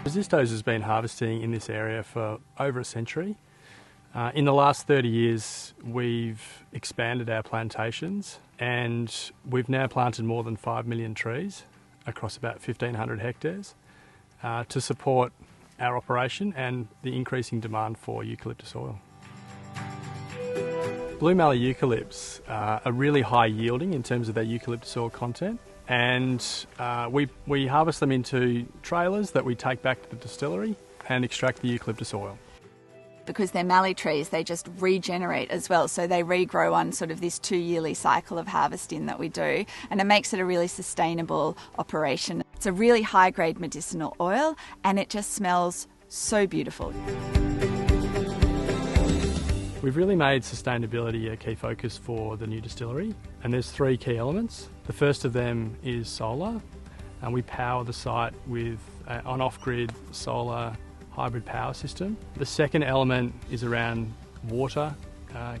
Bosisto has been harvesting in this area for over a century. In the last 30 years we've expanded our plantations and we've now planted more than 5 million trees across about 1,500 hectares to support our operation and the increasing demand for eucalyptus oil. Blue Mallee eucalypts are really high yielding in terms of their eucalyptus oil content, and we harvest them into trailers that we take back to the distillery and extract the eucalyptus oil. Because they're mallee trees, they just regenerate as well, so they regrow on sort of this 2-yearly cycle of harvesting that we do, and it makes it a really sustainable operation. It's a really high-grade medicinal oil and it just smells so beautiful. We've really made sustainability a key focus for the new distillery, and there's 3 key elements. The first of them is solar, and we power the site with an off-grid solar hybrid power system. The second element is around water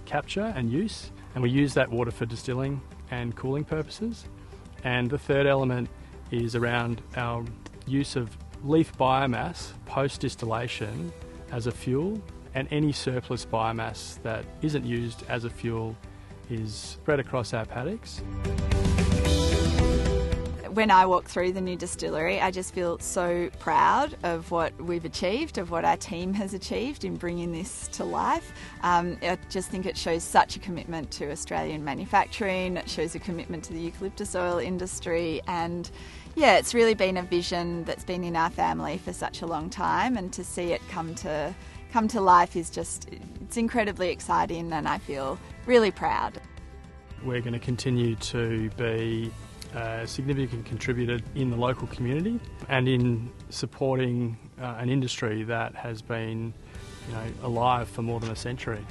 capture and use, and we use that water for distilling and cooling purposes. And the third element is around our use of leaf biomass post-distillation as a fuel, and any surplus biomass that isn't used as a fuel is spread across our paddocks. When I walk through the new distillery, I just feel so proud of what we've achieved, of what our team has achieved in bringing this to life. I just think it shows such a commitment to Australian manufacturing, it shows a commitment to the eucalyptus oil industry, and yeah, it's really been a vision that's been in our family for such a long time, and to see it come to life is just, it's incredibly exciting, and I feel really proud. We're going to continue to be a significant contributor in the local community and in supporting an industry that has been, alive for more than a century.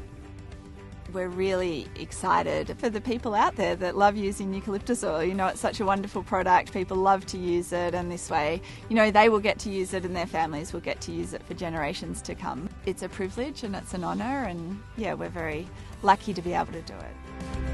We're really excited for the people out there that love using eucalyptus oil. It's such a wonderful product, people love to use it, and this way, they will get to use it and their families will get to use it for generations to come. It's a privilege and it's an honour, and yeah, we're very lucky to be able to do it.